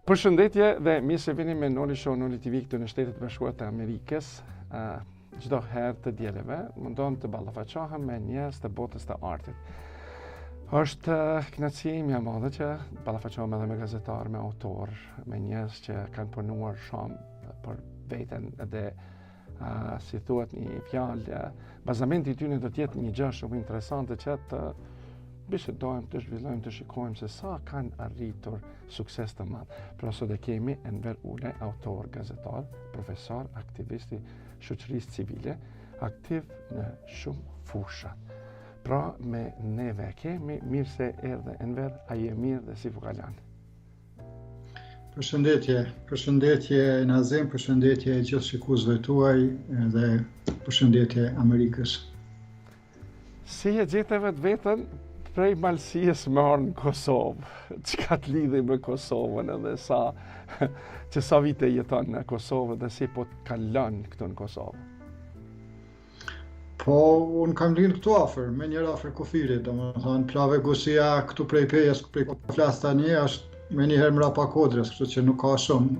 Përshëndetje dhe mirë se vini me Noli Show, Noli TV këtu në Shtetet Bashkuara të Amerikës. Çdo herë të dieleve mundon të ballafaqohem me njerëz të botës të artit. Është kënaqësi ime e madhe që ballafaqohem edhe me gazetarë, me autor, me njerëz që kanë punuar shumë për veten dhe si thuhet një fjalë, bazamenti i tyre do të jetë një gjë shumë interesante që të bisedojmë, të zhvillojmë, të shikojmë se sa kanë arritur sukses të madh. Pra sot e kemi Enver Ulaj, autor, gazetar, profesor, aktivisti shoqërisë civile, aktiv në shumë fusha. Pra me neve kemi, mirë se erdhe Enver, a je mirë dhe si fukalan? Përshëndetje Nazim, përshëndetje gjithë shikuesve tuaj dhe përshëndetje Amerikës. Si e gjeteve të vetën prej malësijës me orë në Kosovë? Çka të lidhi me Kosovën edhe sa vite jeton në Kosovë dhe si po të kalon këtu në Kosovë? Po, unë kam lind këtu afër, me njëra afër kufirit, domethënë Plave Gusia këtu prej Pejës, prej ku flas tani, është me njëherë mrapa Kodrës, kështu që nuk ka shumë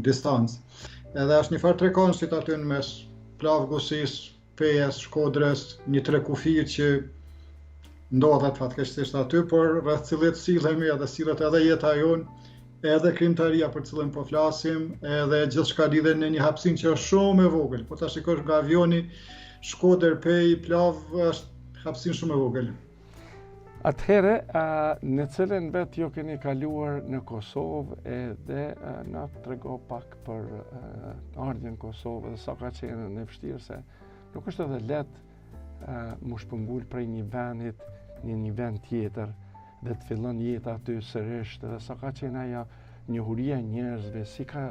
distancë. Edhe është një farë trekonësit aty në mes Plavë Gusis, Pejës, Shkodrës, një tre kufir që ndodhet fatkeqësisht aty, por rreth cilët sillemi edhe sillet edhe jeta jonë, edhe krimtaria për cilën po flasim, edhe gjithçka lidhet në një hapësinë që është shumë e vogël. Po ta shikosh nga avioni, Shkodër, Pej, Plavë, është hapësinë shumë e vogël. Atëherë, në cilën vetë jo keni kaluar në Kosovë edhe na trego pak për ardhjen në Kosovë dhe sa ka qenë në vështirë se nuk është edhe lehtë mu shpëngul prej një vendit në një vend tjetër dhe të fillon jeta aty sërish dhe sa ka qenë ajo njohuria e njerëzve, si ka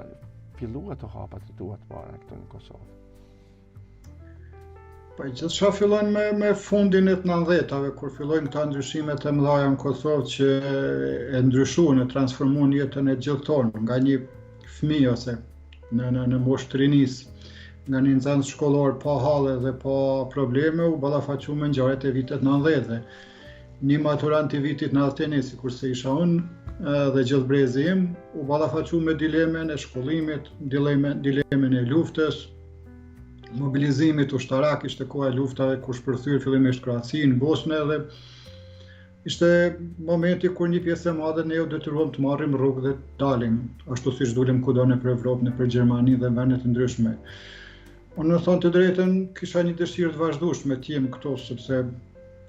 filluar të hapat të tua të para këtu në Kosovë? Po gjithçka fillon me fundin e të 90-tave, kur fillojnë këta ndryshimet e mëdha në Kosovë që e ndryshuan, e transformuan jetën e gjithë tonë, nga një fëmijë ose në moshë të rinisë, nga një nxënës shkollor pa halle dhe pa probleme, u ballafaqu me ngjarjet e vitet 90-dhe. Një maturant i vitit 91, sikurse isha unë dhe gjithë brezi im, u ballafaqu me dilemen e shkollimit, dilemen e luftës, mobilizimit ushtarak, ishte koha e luftave kur shpërthyer fillimisht Kroaci në Bosnë dhe ishte momenti kur një pjesë e madhe ne u detyruam të marrim rrugë dhe të dalim, ashtu siç dulim kudo nëpër Evropë, nëpër Gjermani dhe vende të ndryshme. Unë në thonë të drejtën, kisha një dëshirë të vazhdueshme të jem këtu, sepse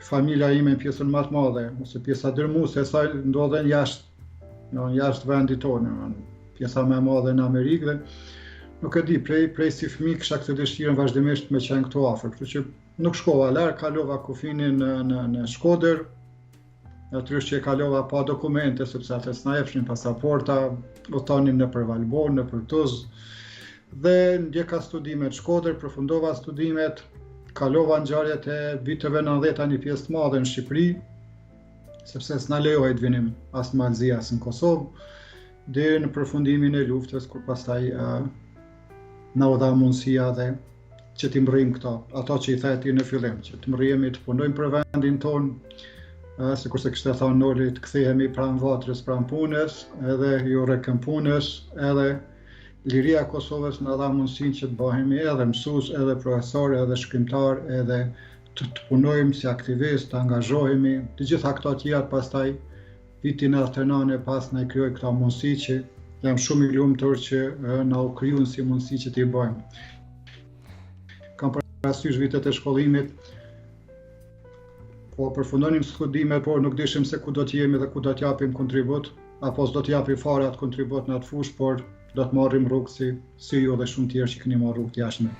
familja ime pjesën më të madhe, ose pjesa dërmuese e saj ndodhen jashtë vendit tonë, pjesa më e madhe në Amerikë dhe nuk e di, prej si fëmijë kisha këtë dëshirën vazhdimisht me qenë këtu afër, kështu që nuk shkova larg, kalova kufinin në Shkodër, natyrisht që e kalova pa dokumente, sepse atë s'na jepshin pasaporta, u thonin nëpër Valbon, nëpër Tuzë, dhe ndjeka studimet Shkodër, përfundova studimet, kalova ngjarjet e viteve 90-a një pjesë të madhe në Shqipëri, sepse s'na lejohej të vinim as në Malzi as në Kosovë, deri në përfundimin e luftës, kur pastaj na u dha mundësia dhe që t'i mbërrijmë këto, ato që i theti në fillim, që të mbërrijemi të punojmë për vendin tonë, sikurse kishte thënë Noli, të kthehemi pranë vatrës, pranë punës, edhe jo rrekën punës, edhe liria e Kosovës na dha mundësinë që të bëhemi edhe mësues, edhe profesor, edhe shkrimtar, edhe të punojmë si aktivist, të angazhohemi, të gjitha këto të tjera pastaj vitin 99 pas na i krijoi këta mundësi që jam shumë i lumtur që na u krijuan si mundësi që t'i bëjmë. Kam parasysh vitet e shkollimit, po përfundonim studimet, por nuk dishim se ku do të jemi dhe ku do të japim kontribut, apo s'do të japim fare atë kontribut në atë fushë, por do të marrim rrugë si ju dhe shumë tjerë që keni marrë rrugë të jashtme.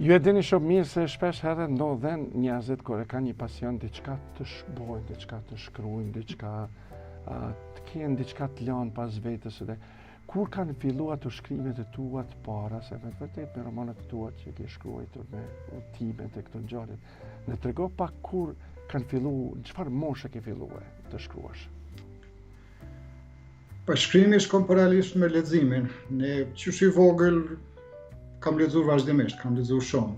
Ju e dini shumë mirë se shpesh edhe ndodhen njerëzit kur e kanë një pasion diçka të shbojnë, diçka të shkruajnë, diçka të kenë diçka të lanë pas vetes dhe kur kanë filluar të shkrimet e tua të para, se me vërtet me romanet e tua që ke shkruar me udhëtimet e këto ngjarje, na trego pak kur kanë filluar, çfarë moshe ke filluar të shkruash? Për shkrimi shkon paralelisht me leximin. Ne qysh i vogël kam lexuar vazhdimisht, kam lexuar shumë.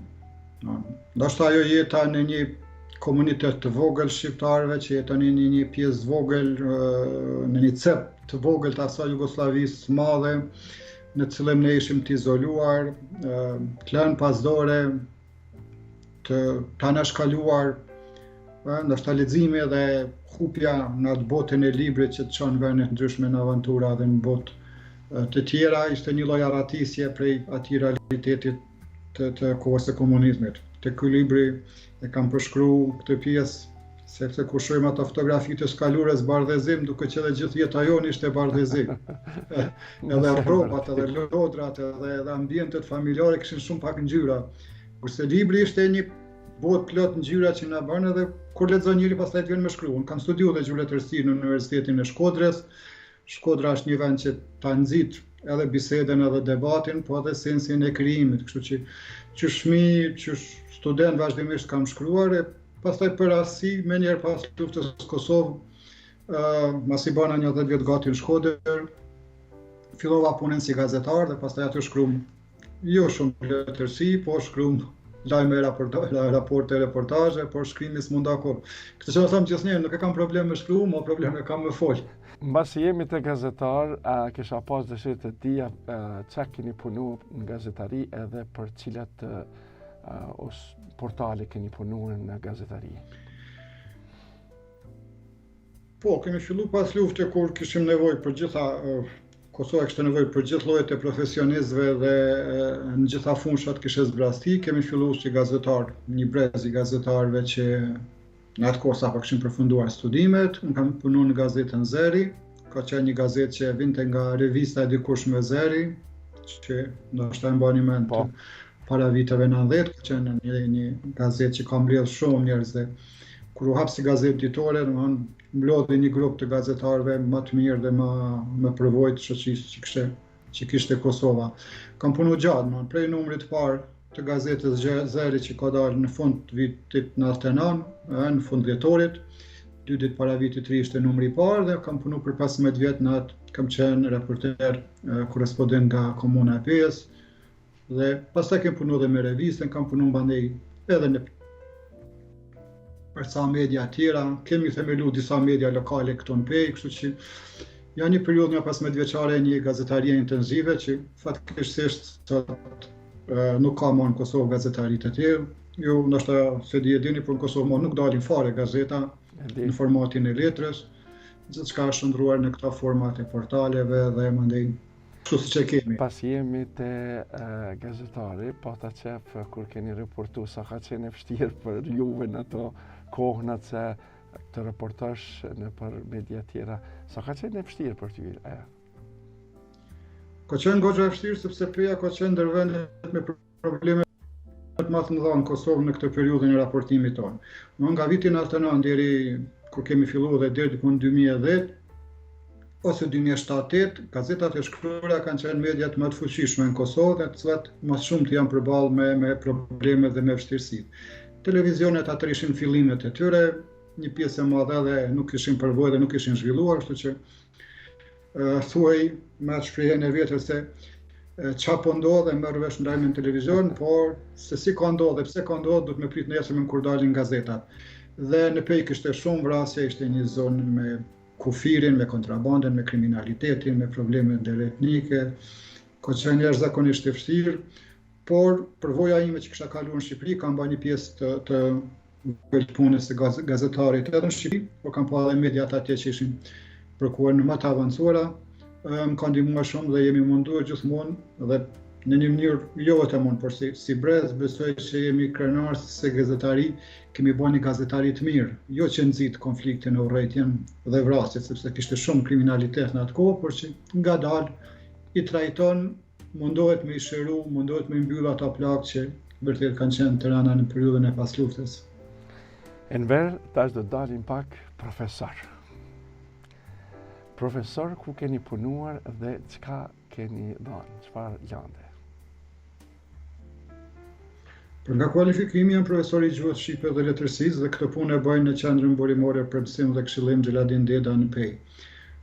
Ndoshta ajo jeta në një komunitet të vogël shqiptarëve që jeton në një pjesë vogël, në një cep të vogël të asaj Jugosllavisë së madhe, në të cilën ne ishim të izoluar, të lënë pasdore, të anashkaluar, ndoshta leximi dhe hupja në atë botën e librit që të çon vende të ndryshme në aventura dhe në botë të tjera ishte një lloj arratisje prej atij realitetit të kohës së komunizmit. Te ky libri e kam përshkruar këtë pjesë sepse kur shohim ato fotografi të skaluarës bardhëzim, duke që edhe gjithë jeta jonë ishte bardhëzim. Edhe rrobat, edhe lodrat, edhe ambientet familjare kishin shumë pak ngjyra. Kurse libri ishte një botë plot ngjyra që na bën edhe kur lexon njëri pastaj të vjen me shkruan. Kam studiuar dhe gjuhëletërsi në Universitetin e Shkodrës. Shkodra është një vend që ta nxit edhe bisedën edhe debatin, po edhe sensin e krijimit, kështu që qysh fëmijë, qysh student vazhdimisht kam shkruar e pastaj për rastësi më njëherë pas luftës së Kosovë, masi bana 10 vjet gati në Shkodër, fillova punën si gazetar dhe pastaj aty shkruam jo shumë letërsi, po shkruam lajme, raporte, reportazhe, por ç'krimi s'munda kohë. Këtë që them gjithnjëherë, nuk e kam problem me shkruar, mo probleme kam me fol. Mbasi jemi të gazetar, kisha pas dëshirë të dija çka keni punu në gazetari edhe për cilat portale keni punuar në gazetari. Po, kemi filluar pas luftës kur kishim nevojë për gjitha Kosova kishte nevojë për gjithë llojet e profesionistëve dhe në gjitha funshat kishte zbrasti. Kemi filluar si gazetar, një brez i gazetarëve që në atë kohë sapo kishin përfunduar studimet. Unë kam punuar në gazetën Zeri, ka qenë një gazetë që vinte nga revista e dikush me Zeri, që ndoshta e mbani mend para viteve 90, ka qenë një gazetë që ka mbledh shumë njerëz dhe kur u hap si gazetë ditore, domethënë mblodhi një grup të gazetarëve më të mirë dhe më përvojë të shoqërisë që kishte Kosova. Kam punuar gjatë, domethënë prej numrit të parë të gazetës Zeri që ka dalë në fund të vitit 99, në fund dhjetorit, 2 ditë para vitit 3 ishte numri i parë dhe kam punuar për 15 vjet në atë, kam qenë reporter korrespondent nga Komuna e Pes dhe pastaj kem punuar edhe me revistën, kam punuar mbandej edhe në për ca media tjera, kemi themelu disa media lokale këtu në Pej, kështu që janë një periudhë nga 15 vjeçare një gazetarie intensive që fatkeqësisht nuk ka më në Kosovë gazetari të tjerë. Ju ndoshta se di e dini, por në Kosovë nuk dalin fare gazeta në formatin e letrës, gjithçka është ndruar në këta format e portaleve dhe mandej kështu siç e kemi. Pas jemi te gazetari, pata qef kur keni reportu sa ka qenë e vështirë për juve në ato kohënat se të reportash në për media tjera, sa ka qenë e vështirë për ty? Ka qenë goxha e vështirë sepse Peja ka qenë ndër vendet me probleme më të mëdha në Kosovë në këtë periudhë e raportimit tonë. Nga viti 99 deri kur kemi filluar dhe deri në 2010 ose 2007-8, gazetat e shkruara kanë qenë mediat më të fuqishme në Kosovë, dhe të cilat më shumë të janë përballë me probleme dhe me vështirësi. Televizionet atër ishin fillimet e tyre, një pjesë e madhe dhe nuk ishin përvojë dhe nuk ishin zhvilluar, kështu që thuaj me shprehjen e vjetër se çfarë po ndodh dhe merr vesh ndajmë në televizion, por se si ka ndodhur dhe pse ka ndodhur duhet me prit nesërmen kur dalin gazetat. Dhe në Pej kishte shumë vrasje, ishte një zonë me kufirin, me kontrabandën, me kriminalitetin, me probleme ndërretnike, ka qenë jashtëzakonisht e vështirë, por përvoja ime që kisha kaluar në Shqipëri, kam bërë një pjesë të punës së gazetarit edhe në Shqipëri, por kam pa edhe mediat atje që ishin përkuar në më të avancuara, më ka ndihmuar shumë dhe jemi munduar gjithmonë dhe në një mënyrë jo vetëm por si brez, besoj që jemi krenar se gazetari, kemi bërë një gazetari të mirë, jo që nxit konfliktin, urrëtitjen dhe vrasjet, sepse kishte shumë kriminalitet në atë kohë, por që ngadalë i trajton, mundohet me i shëru, mundohet me mbyll ata plagë që vërtet kanë qenë të rëna në periudhën e pas luftës. Enver, tash do dalim pak profesor. Profesor, ku keni punuar dhe çka keni dhënë, çfarë lande? Për nga kualifikimi jam profesor i gjuhës shqipe dhe letërsisë dhe këtë punë e bëj në Qendrën Burimore për Mësim dhe Këshillim Xheladin Deda në Pej.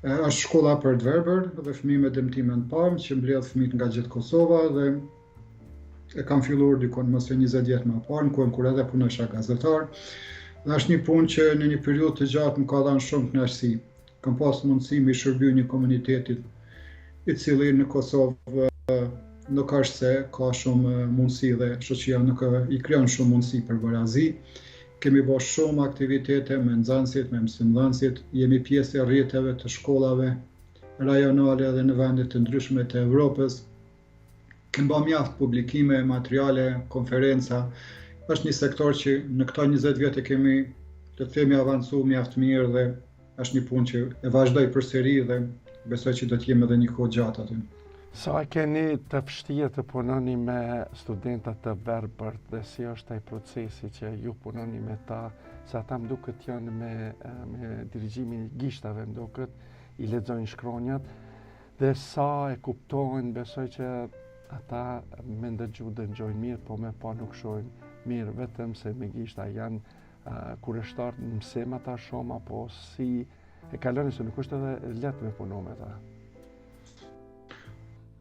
Është shkolla për të verbër dhe fëmijë me dëmtime të parë që mbledh fëmijët nga gjithë Kosova dhe e kam filluar dikon më së 20 vjet më parë, kur edhe punoja gazetar. Dhe është një punë që në një periudhë të gjatë më ka dhënë shumë kënaqësi. Kam pas mundësi me shërbyer një komunitetit i cili në Kosovë nuk është se ka shumë mundësi dhe shoqëria nuk i krijon shumë mundësi për barazi. Kemi bërë shumë aktivitete me nxënësit, me mësimdhënësit, jemi pjesë e rrjeteve të shkollave rajonale dhe në vende të ndryshme të Evropës. Kemi bërë mjaft publikime, materiale, konferenca. Është një sektor që në këto 20 vjet e kemi, le të themi, avancuar mjaft mirë dhe është një punë që e vazhdoj përsëri dhe besoj që do të jemi edhe një kohë gjatë aty. Sa keni të vështirë të punoni me studentat të verbërt dhe si është ai procesi që ju punoni me ta, se ata më duket janë me dirigjimin e gishtave, më duket i lexojnë shkronjat dhe sa e kuptojnë, besoj që ata me ndëgju dëgjojnë mirë, po me pa nuk shohin mirë, vetëm se me gishta janë kurështar në mësim ata shumë, apo si e kaloni, se nuk është edhe lehtë me punu me ta.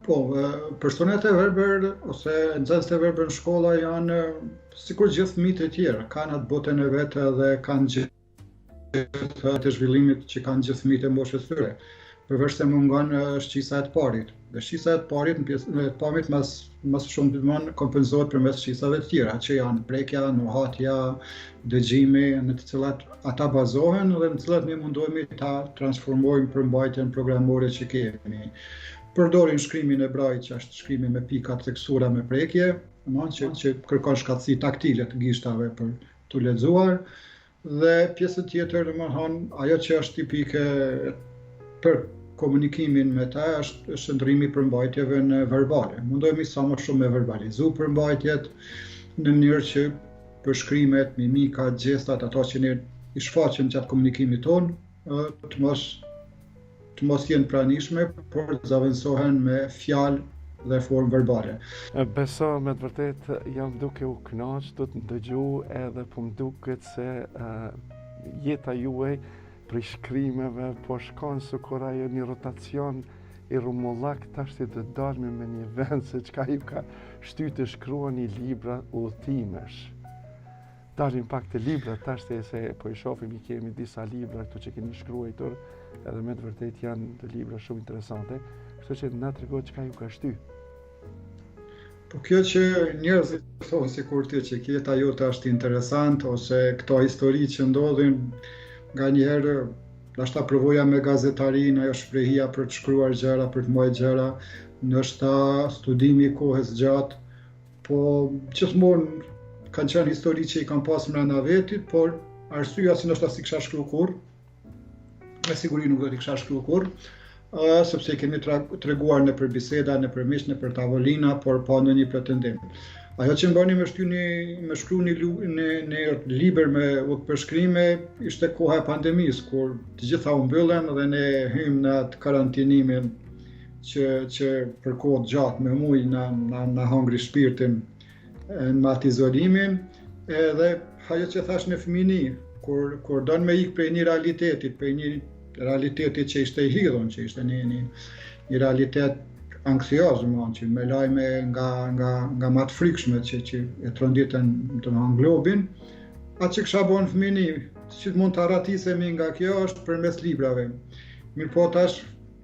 Po, personat e verbër ose nxënësit e verbër në shkolla janë sikur gjithë fëmijët e tjerë, kanë atë botën e vetë dhe kanë gjithë të zhvillimit që kanë gjithë fëmijët e moshës tyre. Përveç se mungon shqisa e të parit. Dhe shqisa e të parit në pjesën e të pamit mas shumë gjithmonë kompenzohet përmes shqisave të tjera, që janë prekja, nuhatja, dëgjimi, në të cilat ata bazohen dhe në të cilat ne mundohemi ta transformojmë për mbajtjen programore që kemi. Përdorin shkrimin e brajt, që është shkrimi me pika tekstura me prekje, që kërkon shkatësi taktile të gishtave për të lexuar, dhe pjesë tjetër, ajo që është tipike për komunikimin me ta është shndrimi i përmbajtjeve në verbale. Mundohemi sa më shumë me verbalizu përmbajtjet në mënyrë që përshkrimet, mimikat, gjestat, ato që ne i shfaqim gjatë komunikimit ton, të mos jenë pranishme, por të zaventohen me fjalë dhe formë verbale. Beso me të vërtet jam duke u kënaq, do të ndëgju edhe po më duket se jeta juaj për shkrimeve po shkon sikur ajo një rotacion i rumullak tash të dalmi me një vend se çka ju ka shtyr të shkruani libra udhëtimesh. Dalin pak të libra tash se po i shohim, i kemi disa libra këtu që keni shkruar, edhe me të vërtet janë të libra shumë interesante, kështu që na tregoj çka ju ka shtyr. Po kjo që njerëzit thonë sikur që jeta jote është interesant ose këto histori që ndodhin, nganjëherë ndoshta përvoja me gazetarinë, ajo shprehia për të shkruar gjëra, për të marrë gjëra, ndoshta studimi i kohës gjatë, po gjithmonë kanë qenë histori që i kam pas brenda vetit, por arsyeja si ndoshta si kisha shkruar kurrë, me siguri nuk do t'i kisha shkruar kurrë, sepse kemi treguar në për biseda, në për miq, në për tavolina, por pa ndonjë pretendim. Ajo që mbani me shkru një libër me udhëpërshkrime ishte koha e pandemisë, kur të gjitha u mbyllen dhe ne hym në atë karantinimin që për kohë gjatë me muj na hongri shpirtin në atë izolimin, edhe ajo që thash në fëmijëni, kur don me ikë prej një realitetit, prej një realitetit që ishte i hidhur, që ishte një realitet anksioz, që me lajme nga më të frikshme që e tronditën globin, atë që kisha bën fëmijëni, që mund të arratisemi nga kjo është përmes librave. Mirëpo tash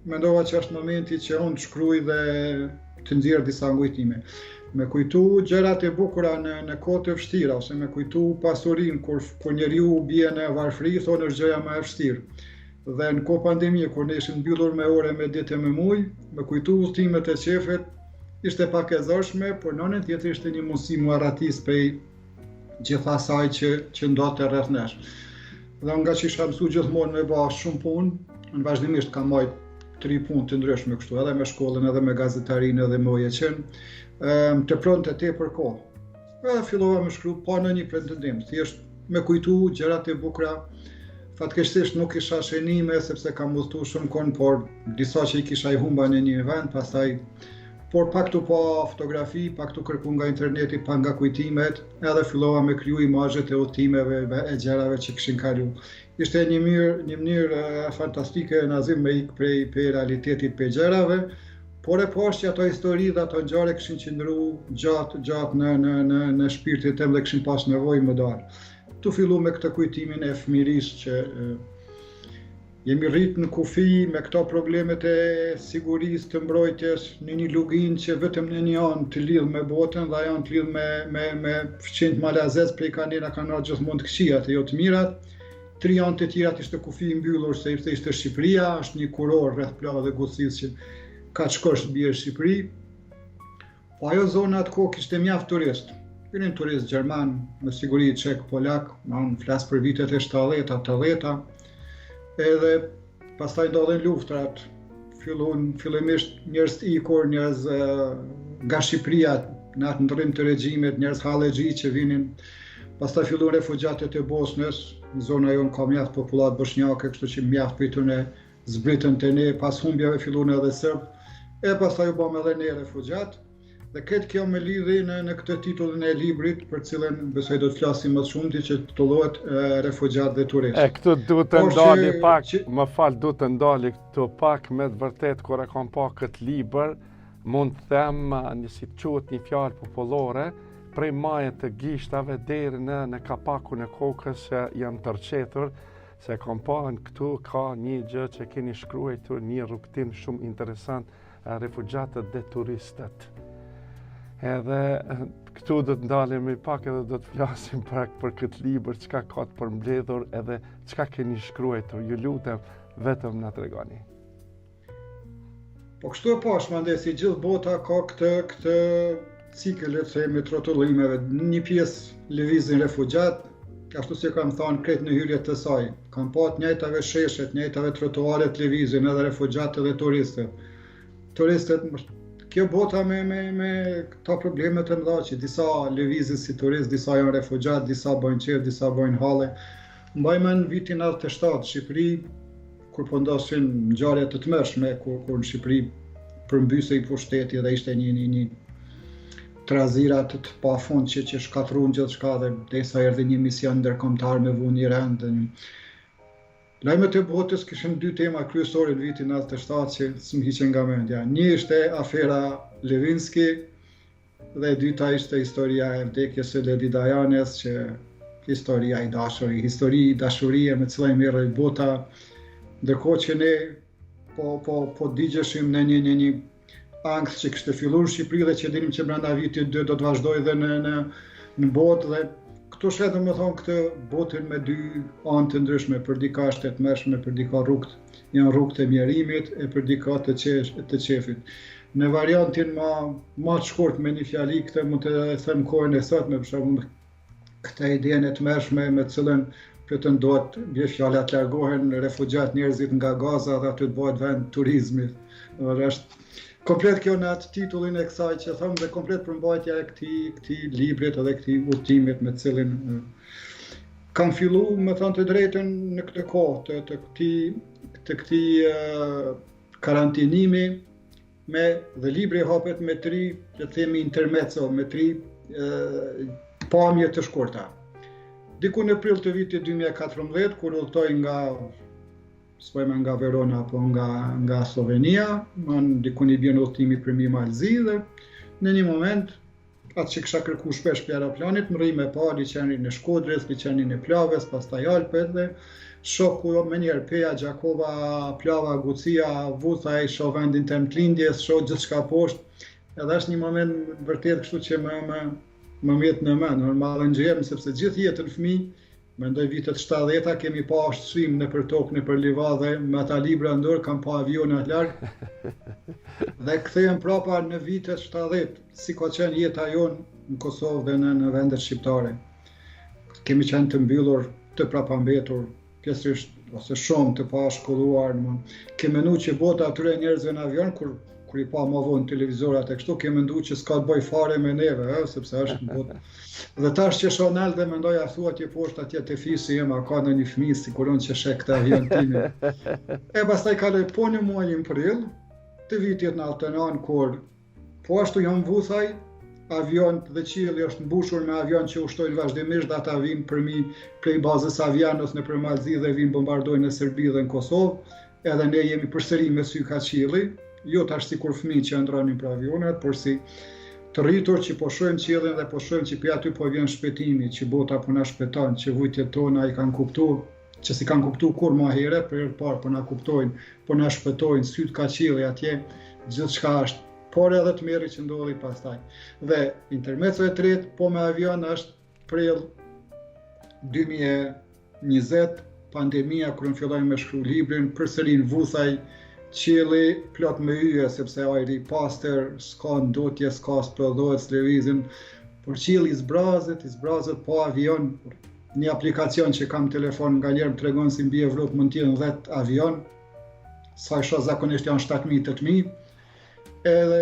mendova që është momenti që unë të shkruaj dhe të nxjerr disa ngujtime. Me kujtu gjërat e bukura në kohë të vështira, ose me kujtu pasurinë kur njeriu bie në varfëri, thonë është gjëja më e vështirë. Dhe në kohë pandemie, kur ne ishim mbyllur me ore, me ditë e me muj, me kujtu udhëtimet e qefit, ishte pak e zorshme, por në anën tjetër ishte një mundësi mu arratis prej gjithë asaj që ndodhte rreth nesh. Dhe nga që isha mësuar gjithmonë me bë shumë punë, në vazhdimisht kam marrë 3 punë të ndryshme kështu, edhe me shkollën, edhe me gazetarinë, edhe me OJQ-n, të pronte tepër kohë. Edhe fillova me shkruaj pa në një pretendim, thjesht me kujtu gjërat e bukura. Fatkeqësisht nuk kisha shënime sepse kam udhëtuar shumë kohë, por disa që i kisha i humba në një vend, pastaj por pak tu pa fotografi, pak tu kërku nga interneti, pak nga kujtimet, edhe fillova me kriju imazhet e udhëtimeve e gjërave që kishin kalu. Ishte një mënyrë fantastike nazim me ikë prej realitetit për gjërave, por e poshtë që ato histori dhe ato ngjarje kishin qëndruar gjatë në shpirtin tim dhe kishin pas nevojë më dalë. të fillu me këtë kujtimin e fëmirisë që jemi rritë në kufi me këto problemet e sigurisë të mbrojtjes në një lugin që vetëm në një anë të lidhë me botën dhe janë të lidhë me fëqinjt malazes prej kanina kanë gjithmonë të këqijat e jo të mirat. 3 anë të tjerat ishte kufi mbyllur se ishte Shqipëria, është një kuror rreth plavë dhe Gucis që ka të shkosh të bjerë Shqipëri. Po ajo zona atë kohë kishte mjaft turist. Vinin turist gjerman, me siguri çek, polak, flas për vitet e 70-ta, 80-ta. Edhe pastaj ndodhen luftrat, fillimisht njerëz të ikur, njerëz nga Shqipëria në atë ndërrim të regjimit, njerëz hallexhi që vinin. Pastaj filluan refugjatët e Bosnës, në zona jonë ka mjaft popullat bosnjake, kështu që mjaft prej tyre zbritën te ne, pas humbjeve filluan edhe serb, e pastaj u bëm edhe ne refugjat. Dhe këtë kjo me lidhi në këtë titullin e librit, për cilën besoj do të flasim më shumë që titullohet Refugjat dhe Turistë. Këtu duhet të ndali pak, më fal, duhet të ndali këtu pak me të vërtet kur e kam pa këtë libër, mund të them si quhet një fjalë popullore, prej majet të gishtave deri në kapakun e kokës që janë tërqetur, se kam pa këtu ka një gjë që keni shkruar një rrugtim shumë interesant, refugjatët dhe turistët. Edhe këtu do të ndalemi pak edhe do të flasim pak për këtë libër, çka ka të përmbledhur edhe çka keni shkruar, ju lutem vetëm na tregoni. Po kështu e pash, mandej si gjithë bota ka këtë cikël, le të themi, rrotullimeve. Një pjesë lëvizin refugjat, ashtu si kam thënë, krejt në hyrjet të saj. Kam pa të njëjtave sheshet, të njëjtave trotuaret lëvizin, edhe refugjat edhe turistët. Turistët, kjo bota me këta probleme të mëdha që disa lëvizin si turist, disa janë refugjat, disa bojnë qef, disa bojnë halle. Mbajmë në vitin 97 Shqipëri, kur po ndoshin ngjarje të tmerrshme, kur në Shqipëri përmbysej pushteti dhe ishte një trazira të pafund që shkatruan gjithçka dhe derisa erdhi një mision ndërkombëtar me vunë një rend. Lajmet e botës kishin 2 tema kryesore në vitin 97 që s'm hiqen nga mendja. Një ishte afera Levinsky dhe e dyta ishte historia e vdekjes së Ledi Dianes, që historia i dashurie me cilën merrej bota, ndërkohë që ne po digjeshim në një angst që kishte filluar në Shqipëri dhe që dinim që brenda vitit 2 do të vazhdojë edhe në botë. Dhe këtu shet do të thonë këtë botën me 2 anë të ndryshme, për dika është e tmerrshme, për dika janë rrugët e mjerimit, e për dika të qefit. Në variantin më të shkurt me një fjali, këtë mund të them kohën e sotme, për shembull këtë idenë e tmerrshme me cilën pretendohet bie fjala të largohen refugjat njerëzit nga Gaza dhe aty të bëhet vend turizmit. Është komplet kjo në atë titullin e kësaj që thëmë dhe komplet përmbajtja e këtij librit edhe këtij udhëtimit me cilin kam fillu, me thënë të drejtën, në këtë kohë të këtij karantinimi dhe libri hapet me 3, le të themi intermezzo, me 3 pamje të shkurta. Diku në prill të vitit 2014, kur udhëtoj nga Verona apo nga Slovenia, diku i bjen udhëtimi për mi Malzi dhe në një moment, atë që kisha kërku shpesh për aeroplanit, më rri me pa liçenin e Shkodrës, liçenin e Plavës, pastaj Alpet dhe shoku me njerë Peja, Gjakova, Plava, Gucia, Vuthaj, shoh vendin tem të lindjes, shoh gjithçka poshtë. Edhe është një moment vërtet kështu që më mjet në mend, normal ngjem sepse gjithë jetën fëmijë, mendoj vitet 70-ta kemi pa shqim në për tokë, në për livadhe, me ata libra ndër, kam pa avionat larg. Dhe kthehem prapa në vitet 70, si ka qenë jeta jonë në Kosovë dhe në vendet shqiptare. Kemi qenë të mbyllur, të prapambetur, pjesërisht ose shumë të pashkolluar. Kemi menduar që bota atyre njerëzve në avion, kur i pa më vonë televizorat e kështu, kemi menduar që s'ka të bëj fare me neve, sepse është në botë. Dhe tash që shoh nalt dhe mendoj thua atje poshtë, atje te fisi jem, ka ndonjë fëmijë siguron që sheh këtë avion timin. E pastaj kaloi po në muajin prill të vitit 99, kur po ashtu janë Vuthaj, avion dhe qielli është mbushur me avion që ushtojnë vazhdimisht, ata vinë prej bazës Avianos në për Malzi dhe vinë bombardojnë në Serbi dhe në Kosovë, edhe ne jemi përsëri me sy ka qielli, jo tash si kur fëmijë që ndronin për avionet, por si të rritur që po shohim qiellin dhe po shohim që pi aty po vjen shpëtimi, që bota po na shpëton, që vujtjet tona i kanë kuptuar, që si kanë kuptuar kur më herët, për herë parë po na kuptojnë, po na shpëtojnë, syt ka qielli atje, gjithçka është, por edhe të mirë që ndodhi pastaj. Dhe intermeco e tretë po me avion është prill 2020, pandemia, kur fillojmë me shkru librin, përsëri në Vusaj, qielli plot me yje, sepse ajri i pastër, s'ka ndotje, s'ka sprodhohet, s'lëvizin, por qielli i zbrazët po avion. Një aplikacion që kam telefon nga njerë më tregon si mbi Evropë mund t'jenë 10 avion, sa isha zakonisht janë 7.000-8.000, edhe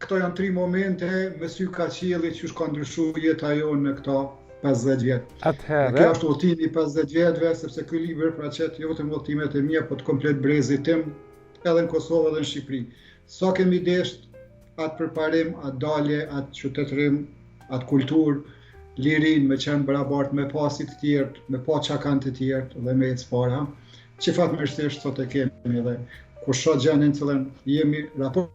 këto janë 3 momente me sy ka qielli që ka ndryshu jeta jonë në këto 50 vjetë. Kjo është udhëtimi i 50 vjetëve, sepse ky libër pra qet jo vetëm udhëtimet e mia, por të komplet brezit tim, edhe në Kosovë edhe në Shqipëri. Sa kemi desht, atë përparim, atë dalje, atë qytetërim, atë kulturë, lirin me qenë barabart me pasit të tjertë, me pa qa kanë të tjertë dhe me ecë para, që fatmirësisht sot e kemi dhe kur shoh gjendjen në cilën jemi, raport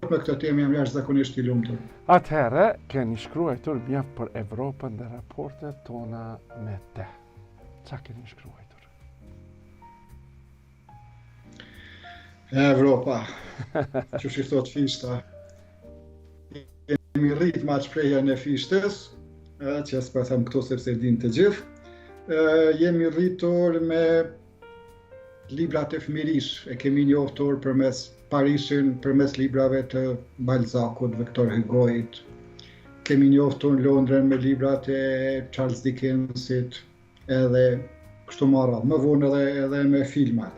me këtë temë jam jashtëzakonisht i lumtur. Atëherë, keni shkruar mjaft për Evropën dhe raportet tona me te. Qa keni shkruar? Evropa, që shi thot fishta. Jemi rrit ma shprehjen e fishtes, që s'po them këto sepse din të gjithë. Jemi rritur me librat e fëmirish, e kemi njoftur përmes Parishin, përmes librave të Balzacut, Victor Hugoit. Kemi njoftur në Londrën me librat e Charles Dickensit, edhe kështu më radhë, më vonë edhe me filmat.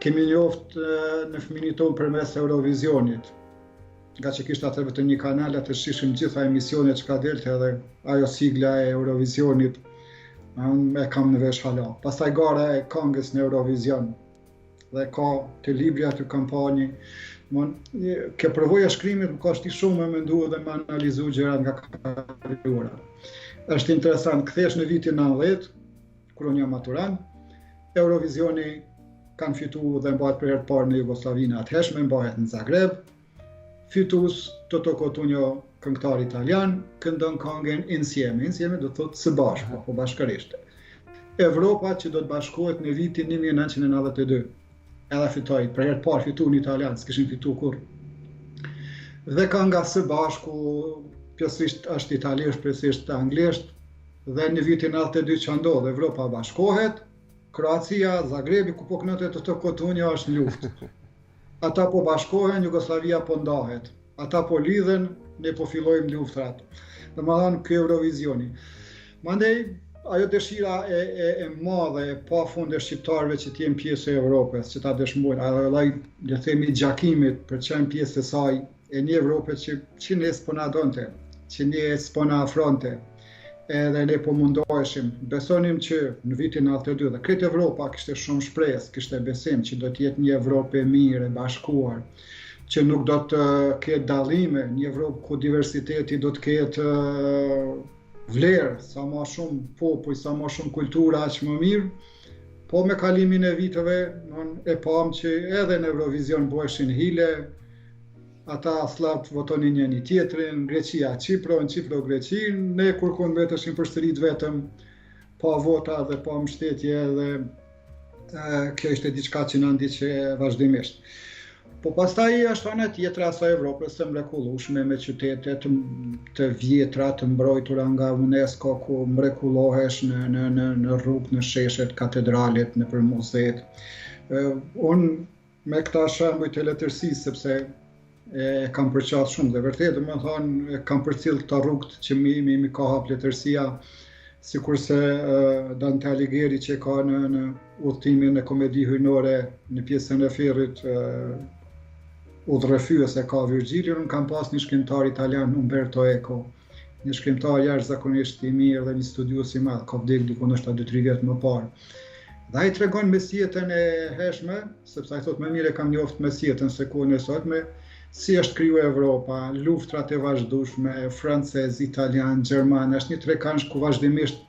Kemi njoft në fëmijën tonë përmes Eurovisionit. Nga që kishte atë vetëm një kanal, atë shishim gjitha emisionet që ka delte edhe ajo sigla e Eurovisionit, e kam në vesh hala. Pastaj gara e këngës në Eurovision, dhe ka të libri aty kampanjë. Kjo përvoja shkrimit më ka shti shumë me mendu dhe me analizu gjërat nga kaluara. Është interesant, kthesh në vitin 90, kur unë jam maturant, Eurovisioni kanë fitu dhe mbahet për herë të parë në Jugosllavinë atëhershme, mbahet në Zagreb. Fitues Toto Cutugno, këngëtar italian, këndon këngën Insieme. Insieme do të thotë së bashku, apo bashkërisht. Evropa që do të bashkohet në vitin 1992. Edhe fitoi, për herë të parë fitu në italian, s'kishin fitu kur. Dhe kënga së bashku, pjesërisht është italisht, pjesërisht anglisht, dhe në vitin 92 që ndodh, Evropa bashkohet. Kroacia, Zagrebi, ku po kënaqet Toto Cutugno është në luftë. Ata po bashkohen, Jugoslavia po ndahet. Ata po lidhen, ne po fillojmë luftrat. Domethënë ky Eurovisioni. Mandej ajo dëshira e madhe e pafund e shqiptarëve që të jenë pjesë e Evropës, që ta dëshmojnë, ajo lloj, le të themi, gjakimit për të qenë pjesë e saj, e një Evropë që ne s'po na donte, që ne s'po na afronte. Edhe ne po mundoheshim, besonim që në vitin 92 dhe kretë Evropa kishte shumë shpresë, kishte besim që do të jetë një Evropë e mirë, e bashkuar, që nuk do të ketë dallime, një Evropë ku diversiteti do të ketë vlerë, sa më shumë popull, sa më shumë kultura, aq më mirë. Po me kalimin e viteve, e pam që edhe në Eurovision bëheshin hile, ata slap votonin një tjetrin, Greqia Çipro, Çipro Greqi, ne kërkon vetëshin përsërit vetëm pa vota dhe pa mbështetje dhe kjo ishte diçka që na ndiqe vazhdimisht. Po pastaj është ana tjetër asaj Evropës së mrekullueshme me qytete të vjetra të mbrojtura nga UNESCO, ku mrekullohesh në rrugë, në sheshet, katedralet, nëpër muzeet. Unë me këta shembuj të letërsisë, sepse e kam përqatë shumë dhe vërtet, domethënë kam përcjell këta rrugët që mi ka hap letërsia, sikurse Dante Alighieri që ka në udhëtimin e komedi hyjnore në pjesën e ferrit udhërrëfyese ka Virgiliun, kam pas një shkrimtar italian Umberto Eco, një shkrimtar jashtëzakonisht i mirë dhe një studius i madh, ka vdekur diku ndoshta 2-3 vjet më parë. Dhe ai tregon mesjetën e hershme, sepse ai thotë më mirë e kam njoftë mesjetën se kohën e sotme, si është kriju Evropa, luftrat e vazhdueshme, francez, italian, gjerman, është një trekansh ku vazhdimisht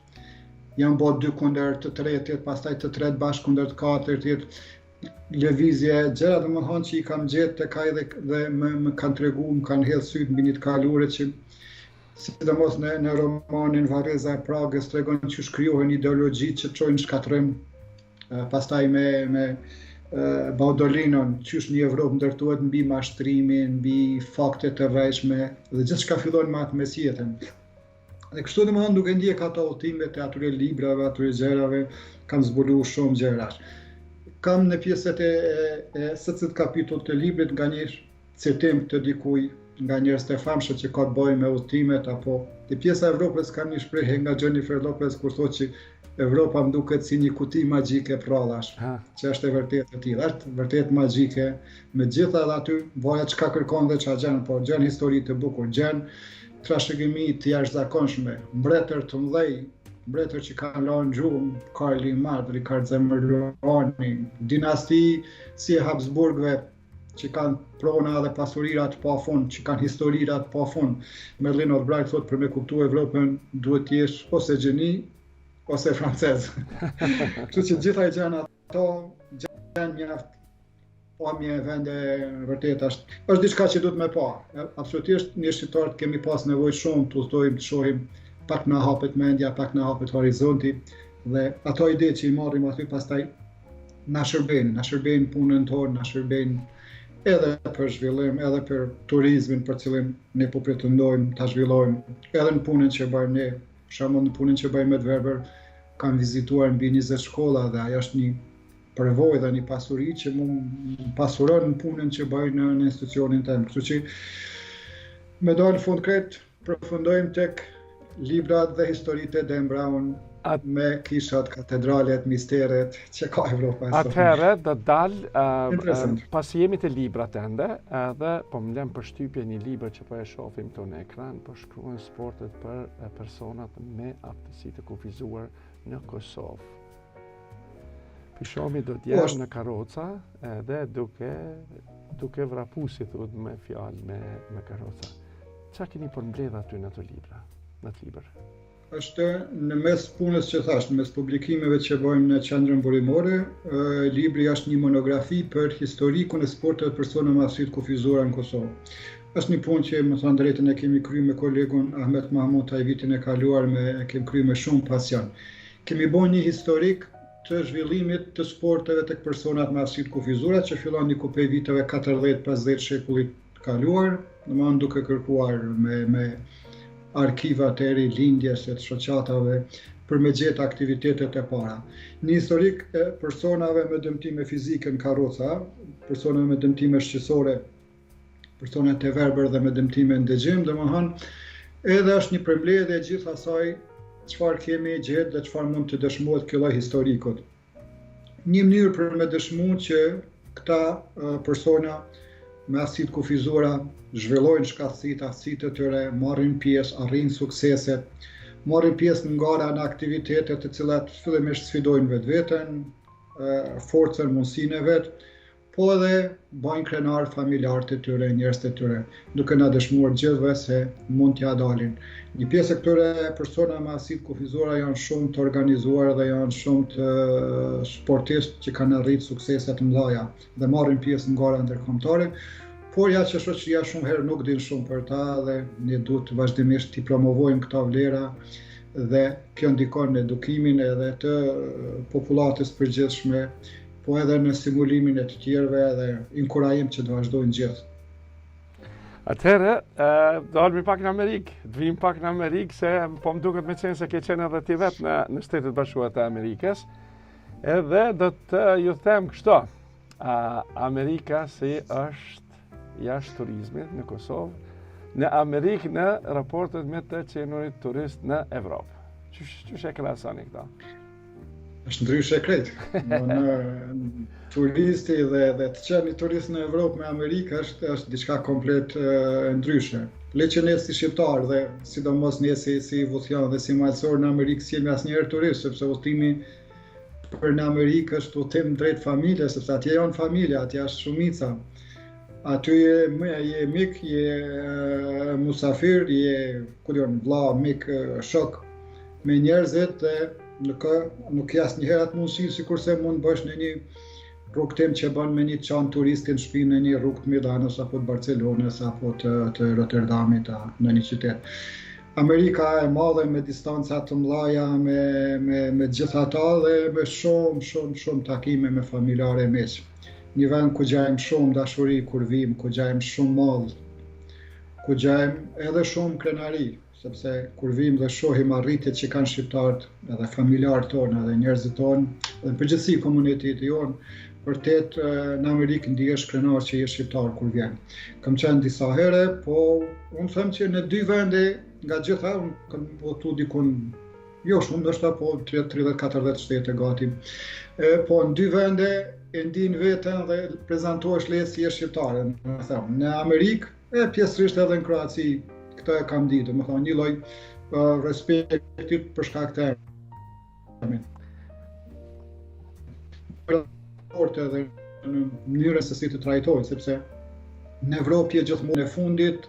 janë bërë 2 kundër të tretit, pastaj të tretë bashkë kundër të katërtit. lëvizje gjëra, domethënë që i kam gjetë tek ai dhe më kanë tregu, më kanë hedhë syt mbi një të kaluare që sidomos në romanin Vareza e Pragës tregon që shkrijohen ideologjitë që çojnë shkatërrim, pastaj me Baudolinon, qysh një Evropë ndërtohet mbi mashtrimin, mbi fakte të rrejshme dhe gjithçka fillon me atë mesjetën. Dhe kështu domethënë duke ndjek ato udhëtimet e atyre librave, atyre gjërave, kam zbuluar shumë gjëra. Kam në pjesët e secit kapitull të librit nganjëherë citim të dikujt, nga njerëz të famshëm që ka të bëjë me udhëtimet, apo te pjesa e Evropës kam një shprehje nga Jennifer Lopez kur thotë që Evropa më duket si një kuti magjike prallash, që është e vërtetë e tillë, është vërtet magjike, me gjitha dhe aty vaja çka kërkon dhe ç'a gjen, po gjen histori të bukur, gjen trashëgimi të jashtëzakonshme, mbretër të mëdhej, mbretër që kanë lënë gjuhën, Karl i Madh, Richard Zemërlani, dinasti si e Habsburgëve, që kanë prona dhe pasurirat pafund, që kanë historirat pafund. Merlin Albright thotë për me kuptuar Evropën duhet të jesh ose gjeni ose francez. Kështu që gjitha i gjen ato, gjen mjaft pamje vende vërtet është diçka që duhet me pa. Absolutisht ne shqiptarët kemi pas nevojë shumë të udhtojmë, të shohim, pak na hapet mendja, pak na hapet horizonti dhe ato ide që i marrim aty pastaj na shërbejnë punën tonë, na shërbejnë edhe për zhvillim, edhe për turizmin për cilin ne po pretendojmë ta zhvillojmë, edhe në punën që bëjmë ne, për shembull në punën që bëjmë me Dverber, kam vizituar mbi 20 shkolla dhe ajo është një përvojë dhe një pasuri që më pasuron në punën që bëj në institucionin tim. Kështu që me dalë në fund krejt, përfundojmë tek librat dhe historitë e Dan Brown me kishat, katedralet, misteret që ka Evropa. Atëherë do dalë pasi jemi të librat ende, edhe po më lëm përshtypje një libër që po e shohim këtu në ekran, po shkruan sportet për personat me aftësi të kufizuar në Kosovë. Pishomi do të jetë në karroca edhe duke vrapu si thuhet me fjalë me karroca. Çfarë keni për mbledh aty në ato libra, në atë libër? Është në mes punës që thash, në mes publikimeve që bëjmë në qendrën burimore, libri është një monografi për historikun e sportit të personave me aftësi të kufizuara në Kosovë. Është një punë që më thënë drejtën e kemi kryer me kolegun Ahmet Mahmut ai vitin e kaluar, kemi kryer me shumë pasion. Kemi bën një historik të zhvillimit të sporteve tek personat me aftësi të kufizuara që fillon diku prej viteve 40-50 shekullit të kaluar, domethënë duke kërkuar me arkivat e ri lindjes e të shoqatave për me gjetë aktivitetet e para. Një historik e personave me dëmtime fizike në karroca, personave me dëmtime shqisore, persone të verbër dhe me dëmtime në dëgjim, domethënë edhe është një përmbledhje e gjithë asaj çfarë kemi gjetë dhe çfarë mund të dëshmohet ky lloj historikut. Një mënyrë për me dëshmuar që këta persona me aftësi të kufizuara zhvillojnë shkatësitë, aftësitë e tyre, marrin pjesë, arrijnë suksese, marrin pjesë në ngara në aktivitete të cilat fillimisht sfidojnë vetveten, forcën, mundësinë e vet, po edhe bajnë krenar familjarët e tyre, njerëzit e tyre, duke na dëshmuar gjithëve se mund t'ja dalin. Një pjesë e këtyre persona me aftësi të kufizuara janë shumë të organizuar dhe janë shumë të sportistë që kanë arritur suksese të mëdha dhe marrin pjesë në gara ndërkombëtare. Por ja që shoqëria shumë herë nuk din shumë për ta dhe ne duhet vazhdimisht t'i promovojmë këta vlera dhe kjo ndikon në edukimin edhe të popullatës përgjithshme, po edhe në stimulimin e të tjerëve dhe inkurajim që të vazhdojnë gjithë. Atëherë, do halmi pak në Amerikë, të vim pak në Amerikë, se po më duket me qenë se ke qenë edhe ti vetë në Shtetet Bashkuara të Amerikës, edhe do të ju them kështu, Amerika si është jashtë turizmit në Kosovë, në Amerikë në raportet me të qenurit turist në Evropë. Qysh e krahasoni këta? Është ndryshe krejt. Turisti dhe të qenë turist në Evropë me Amerikë është diçka komplet ndryshe. Le që ne si shqiptar dhe sidomos ne si votjan dhe si malësor në Amerikë si jemi asnjëherë turist, sepse udhtimi për në Amerikë është udhtim drejt familjes, sepse atje janë familja, atje është shumica. Aty je mik, je musafir, je vlla, mik, shok me njerëzit dhe nuk ke asnjëherë atë mundësi sikurse mund bësh në një rrugtim që bën me një çantë turistin në shpinë në një rrugë të Milanos apo të Barcelonës apo të Rotterdamit në një qytet. Amerika e madhe me distanca të mëdha me gjithë ata dhe me shumë takime me familjarë e miq. Një vend ku gjajmë shumë dashuri kur vim, ku gjajmë shumë mall, ku gjajmë edhe shumë krenari, sepse kur vim dhe shohim arritjet që kanë shqiptarët, edhe familjarët tonë, edhe njerëzit tonë, edhe përgjithësi komuniteti jonë, vërtet në Amerikë ndihesh krenar që je shqiptar kur vjen. Kam qenë disa herë, po unë them që në 2 vende nga gjitha, unë kam votu dikun, jo shumë, ndoshta po 30-40 shtete gati, po në 2 vende e ndin veten dhe prezantohesh lehtë si je shqiptar. Në Amerikë, pjesërisht edhe në Kroaci, këtë e kam ditë, më thonë një lloj respektit për shkak të emrit. Edhe në mënyrën se si të trajtojnë, sepse në Evropë je gjithmonë e fundit,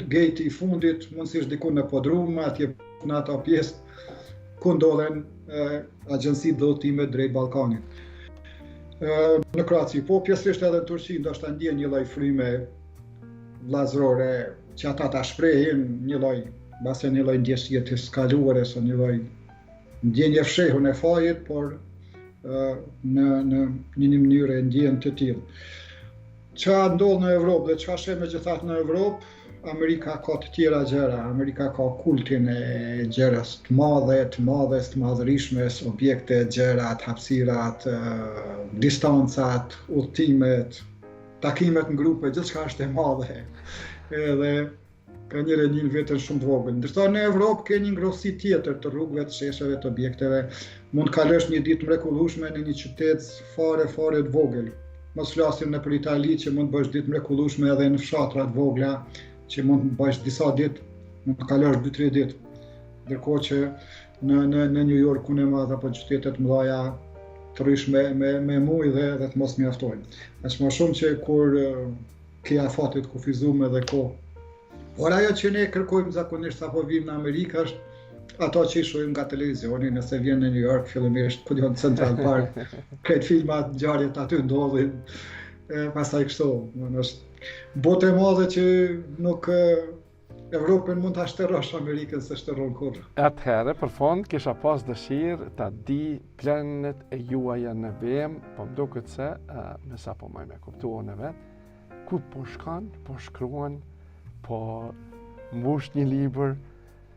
gate i fundit, mundësisht diku në podrum, atje në ata pjesë ku ndodhen agjensitë udhëtime drejt Ballkanit. Në Kroaci, po pjesërisht edhe në Turqi, ndoshta ndjen një lloj fryme vllazërore që ata ta shprehin, një lloj ndjesie të skaluar ose një lloj ndjenje fshehun e fajit, por në një mënyrë e ndjen të tillë. Çfarë ndodh në Evropë dhe çfarë shem megjithatë në Evropë, Amerika ka të tjera gjëra, Amerika ka kultin e gjërës të madhes, të madhërishmes, objekte, gjërat, hapësirat, distancat, udhëtimet, takimet në grupe, gjithçka është e madhe. Edhe ka një vetën shumë të vogël. Ndërsa në Evropë ke një ngrohtësi tjetër të rrugëve, të shesheve, të objekteve. Mund të kalosh një ditë mrekullueshme në një qytet fare të vogël. Mos flasim në për Itali që mund të bësh ditë mrekullueshme edhe në fshatra të vogla, që mund të bësh disa ditë, mund të kalosh 2-3 ditë. Ndërkohë që në New York unë e madh apo qytetet mëdha të rrish me muj dhe të mos mjaftojnë. Aq më shumë që kur ke afatit kufizuar edhe kohë. Por ajo që ne kërkojmë zakonisht apo vim në Amerikë është ato që i shohim nga televizioni, nëse vjen në New York fillimisht ku dion Central Park, këtë filmat ngjarjet aty ndodhin, pastaj kështu, është botë e madhe që nuk Evropën mund ta shterrosh Amerikën se shterron kurrë. Atëherë, për fond, kisha pas dëshirë ta di planet e juaja në vem, po më duket se, me sa po më kuptuan e vet, ku po shkon, po shkruan, po mbush një libër,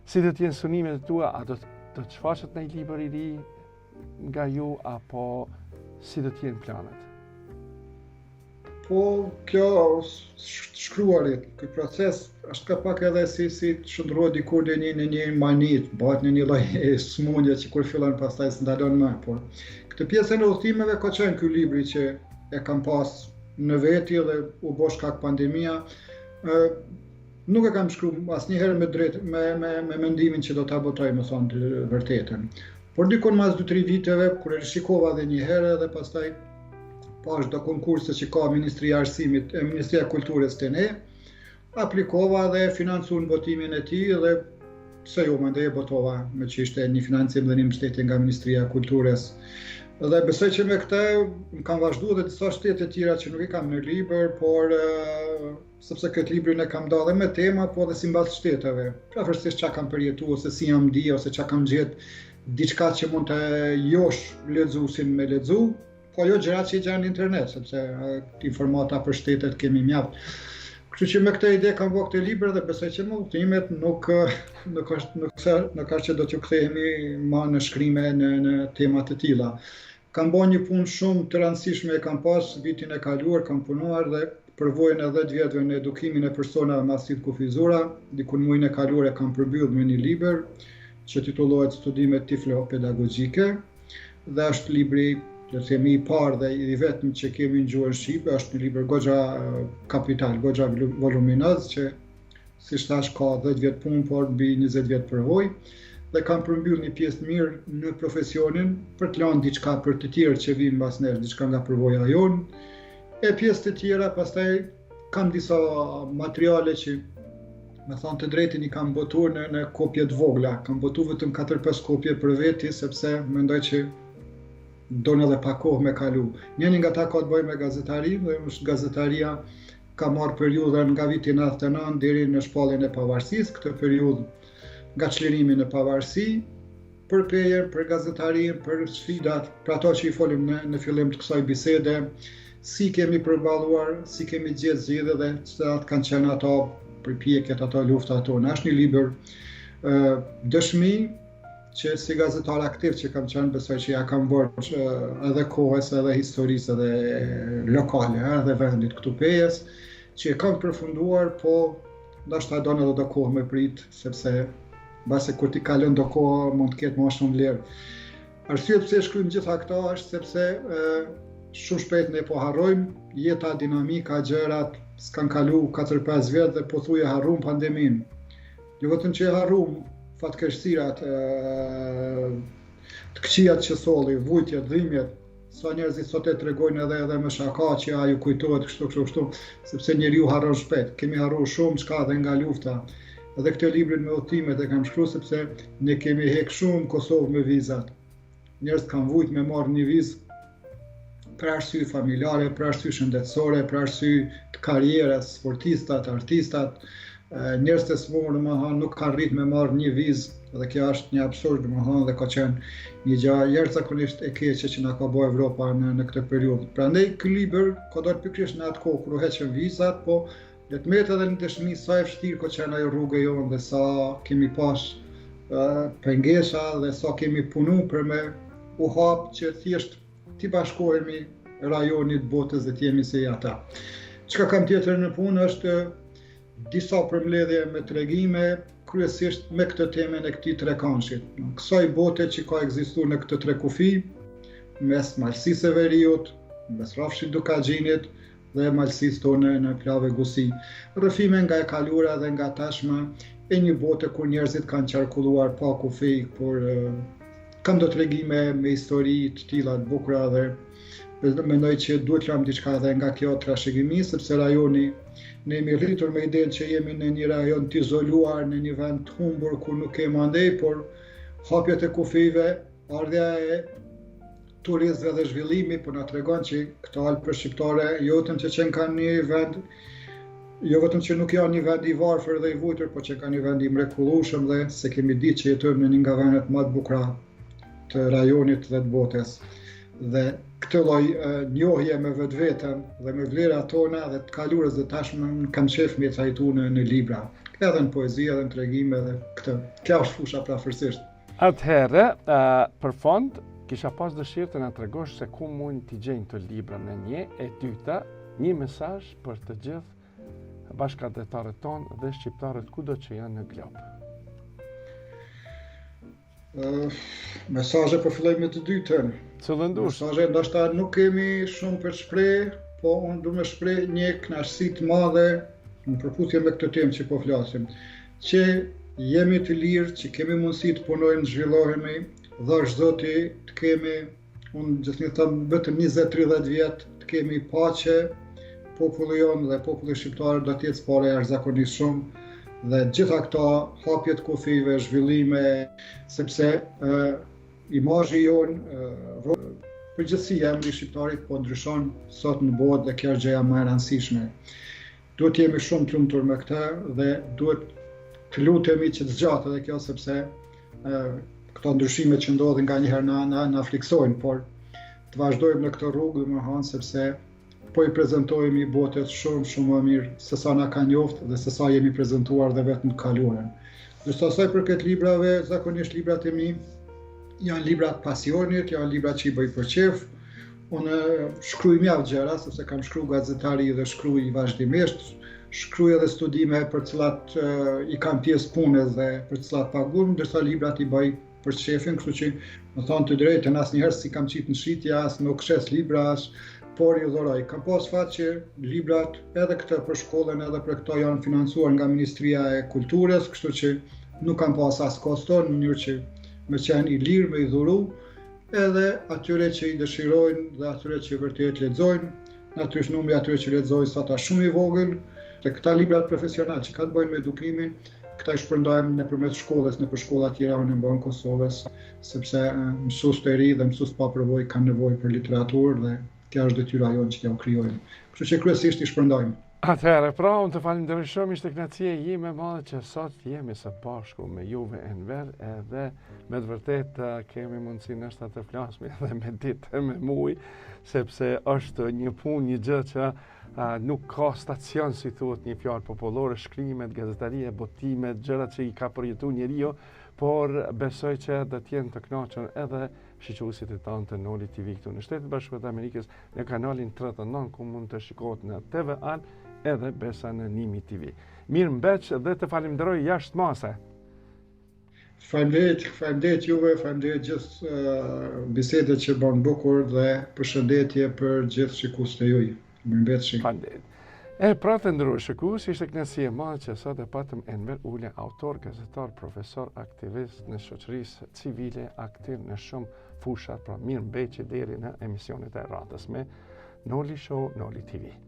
si do t'jenë sunimet e tua, a do të shfaqet në një libër i ri nga ju, apo si do t'jenë planet? Po kjo shkruarit, ky proces është ka pak edhe si shndrohet dikur në një manit, bëhet në një lloj smundje që kur fillon pastaj s'ndalon më, por këtë pjesën e udhëtimeve ka qenë ky libri që e kam pas në veti dhe u bosh kak pandemia. Nuk e kam shkruar asnjëherë me mendimin që do ta botoj, më thonë të vërtetën. Por dikon mas 2-3 viteve, kur e rishikova edhe një herë dhe pastaj pash do konkurse që ka Ministria e Arsimit, Ministria e Kulturës të ne, aplikova dhe financuan botimin e tij dhe pse jo mandej e botova, me që ishte një financim dhe një mbështetje nga Ministria e Kulturës. Dhe besoj që me këtë më kanë vazhduar edhe disa shtete tjera që nuk i kam në libër, por sepse këtë librin e kam dalë dhe me tema, po edhe simbas shteteve. Pavarësisht çka kam përjetuar, ose si jam ndi, ose çka kam gjetë, diçka që mund të josh lexuesin me lexu, po jo gjërat që i gjanë në internet, sepse informata për shtetet kemi mjaft. Kështu që me këtë ide kam bërë këtë libër dhe besoj që më udhëtimet nuk ka që do t'ju kthehemi ma në shkrime në tema të tilla. Kam bërë një punë shumë të rëndësishme e kam pas vitin e kaluar, kam punuar dhe përvojën e 10 vjetëve në edukimin e personave me arsyet kufizura, dikun muajin e kaluar e kam përmbyll me një libër që titullohet Studimet tiflo-pedagogjike dhe është libri, le të themi, i parë dhe i vetëm që kemi në gjuhën shqipe, është një libër goxha kapital, goxha voluminoz që si thash ka 10 vjet punë, por mbi 20 vjet përvojë dhe kam përmbyll një pjesë mirë në profesionin për të lënë diçka për të tjerë që vinë mbas nesh, diçka nga përvoja jonë. E pjesë të tjera pastaj kam disa materiale që me thënë të drejtin i kam botuar në kopje të vogla. Kam botuar vetëm 4-5 kopje për veti sepse mendoj që donë edhe pa kohë me kalu. Njëri nga ta ka të bëjë me gazetarinë, dhe është gazetaria ka marrë periudhën nga viti 99 deri në shpalljen e pavarësisë, këtë periudhë nga çlirimi në pavarësi, për pejen, për gazetarinë, për sfidat, për ato që i folim në fillim të kësaj bisede, si kemi përballuar, si kemi gjetë zgjidhje dhe çfarë kanë qenë ato përpjekjet, ato luftat tona. Është një libër dëshmi që si gazetar aktiv që kam qenë, besoj që ja kam bërë edhe kohës, edhe historisë, edhe lokale, edhe vendit këtu Pejes, që e kam përfunduar, po ndoshta do në do kohë me prit, sepse mbase kur ti kalon do kohë mund të ketë më shumë vlerë. Arsye pse shkruajmë gjitha këto është sepse shumë shpejt ne po harrojmë, jeta, dinamika, gjërat s'kan kalu 4-5 vjet dhe pothuajse harruam pandeminë. Jo vetëm që harruam fatkeqësirat, të këqijat që solli, vujtjet, dhimbjet, sa njerëzit sot e tregojnë edhe me shaka që ju kujtohet kështu, sepse njeriu harron shpejt. Kemi harruar shumë çka edhe nga lufta. Edhe këtë librin me udhëtimet e kam shkruar sepse ne kemi hek shumë Kosovë me vizat. Njerëz kanë vujt me marrë një vizë për arsye familjare, për arsye shëndetësore, për arsye të karrierës, sportistat, artistat. Njerëz të smurë, nuk kanë rrit me marrë një vizë, dhe kjo është një absurd, dhe ka qenë një gjë jashtëzakonisht e keqe që na ka bërë Evropa në këtë periudhë. Prandaj ky libër ka dalë pikërisht në atë kohë kur u heqën vizat, po le të merret edhe në dëshmi sa e vështirë ka qenë ajo rrugë jonë dhe sa kemi pas pengesa dhe sa kemi punu për me u hap që thjesht t'i bashkohemi rajonit botës dhe t'jemi si ata. Çka kam tjetër në punë është disa përmbledhje me tregime, kryesisht me këtë temën e këtij trekanshit. Kësaj bote që ka ekzistuar në këtë trekufi, mes Malësisë së Veriut, mes Rrafshit Dukaxhinit dhe Malësisë tonë në Plavë Gusi. Rrëfime nga e kaluara dhe nga tashma e një bote ku njerëzit kanë qarkulluar pa kufi, por kanë do tregime me histori të tilla të bukura dhe mendoj që duhet të lëm diçka edhe nga kjo trashëgimi, sepse rajoni ne jemi rritur me idenë që jemi në një rajon të izoluar, në një vend të humbur ku nuk kemi andej, por hapjet e kufive, ardha e turistëve dhe zhvillimi po na tregon që këto Alpë shqiptare jo vetëm që kanë një vend, jo vetëm që nuk janë një vend i varfër dhe i vujtur, por që kanë një vend i mrekullueshëm dhe se kemi ditë që jetojmë në një nga vendet më të bukura të rajonit dhe të botës. Dhe këtë lloj njohje me vetveten dhe me vlerat tona dhe të kaluarës dhe tashmë kam qef me trajtuar në libra, edhe në poezi, edhe në tregime dhe këtë. Kjo është fusha prafërsisht. Atëherë, për fond, kisha pas dëshirë të na tregosh se ku mund t'i gjejnë të libra në një, e dyta, një mesazh për të gjithë bashkëdhetarët tonë dhe shqiptarët kudo që janë në glob. Mesazhe po filloj me të dytën. Cëllën dush? Mesazhe ndoshta nuk kemi shumë për të shpreh, po unë du me shpreh një kënaqësi të madhe në përputhje me këtë temë që po flasim, që jemi të lirë, që kemi mundësi të punojmë, të zhvillohemi, dhash Zoti të kemi, unë gjithnjë them vetëm 20-30 vjet të kemi paqe, populli jonë dhe populli shqiptar do të jetë s'pare jashtëzakonisht shumë. Dhe gjitha këto hapjet kufive, zhvillime, sepse imazhi jonë, përgjithësia e emri shqiptarit po ndryshon sot në botë dhe kjo është gjëja më e rëndësishme. Duhet jemi shumë të lumtur me këtë dhe duhet të lutemi që të zgjatë edhe kjo sepse këto ndryshime që ndodhin nganjëherë na fliksojnë, por të vazhdojmë në këtë rrugë, domethënë sepse po i prezantojmë botës shumë më mirë se sa na ka njoftë dhe se sa jemi prezantuar dhe vetëm të kaluarën. Ndërsa sa i përket librave, zakonisht librat e mi janë libra të pasionit, janë libra që i bëj për qef. Unë shkruaj mjaft gjëra, sepse kam shkruar gazetari dhe shkruaj vazhdimisht. Shkruaj edhe studime për cilat i kam pjesë punës dhe për cilat paguam, ndërsa librat i bëj për shefin, kështu që më thonë të drejtën asnjëherë si kam qitë në shitje, as nuk shes libra, por i dhuroj. Kam pas fat që librat edhe këtë për shkollën edhe për këto janë financuar nga Ministria e Kulturës, kështu që nuk kam pas as koston, në mënyrë që me qenë i lirë, me i dhuru, edhe atyre që i dëshirojnë dhe atyre që vërtet lexojnë, natyrisht numri atyre që lexojnë sot është shumë i vogël, dhe këta librat profesional që ka të bëjnë me edukimin, këta i shpërndajmë nëpërmjet shkollës, nëpër shkolla tjera në Banë Kosovës, sepse mësues të ri dhe mësues pa përvojë kanë nevojë për literaturë dhe kjo është detyra jonë që t'ja krijojmë. Kështu që kryesisht i shpërndajmë. Atëherë, pra, unë të falenderoj shumë, ishte kënaqësia ime e madhe që sot jemi së bashku me juve Enver, edhe me të vërtet kemi mundësi nështë të flasim edhe me ditë me muj, sepse është një punë, një gjë që nuk ka stacion, si thuhet një fjalë popullore, shkrimet, gazetarie, botimet, gjërat që i ka përjetuar njeriu, por besoj që do të jenë të kënaqur edhe shiqëuesit e tanë të Noli TV këtu në Shtetet Bashkuara të Amerikës në kanalin 39, ku mund të shikohet në TVA edhe besa në Nimi TV. Mirë mbeq dhe të falenderoj jashtë mase. Faleminderit juve, faleminderit gjithë bisedet që bën bukur dhe përshëndetje për gjithë shikuesit e juaj. Mirëmbëjtje. Faleminderit. Pra të ndëruar shikues, ishte kënaqësi e madhe që sot e patëm Enver Ule, autor, gazetar, profesor, aktivist në shoqërisë civile, aktiv në shumë fushat, pra mirëmbëjtje deri në emisionet e radhës me Noli Show, Noli TV.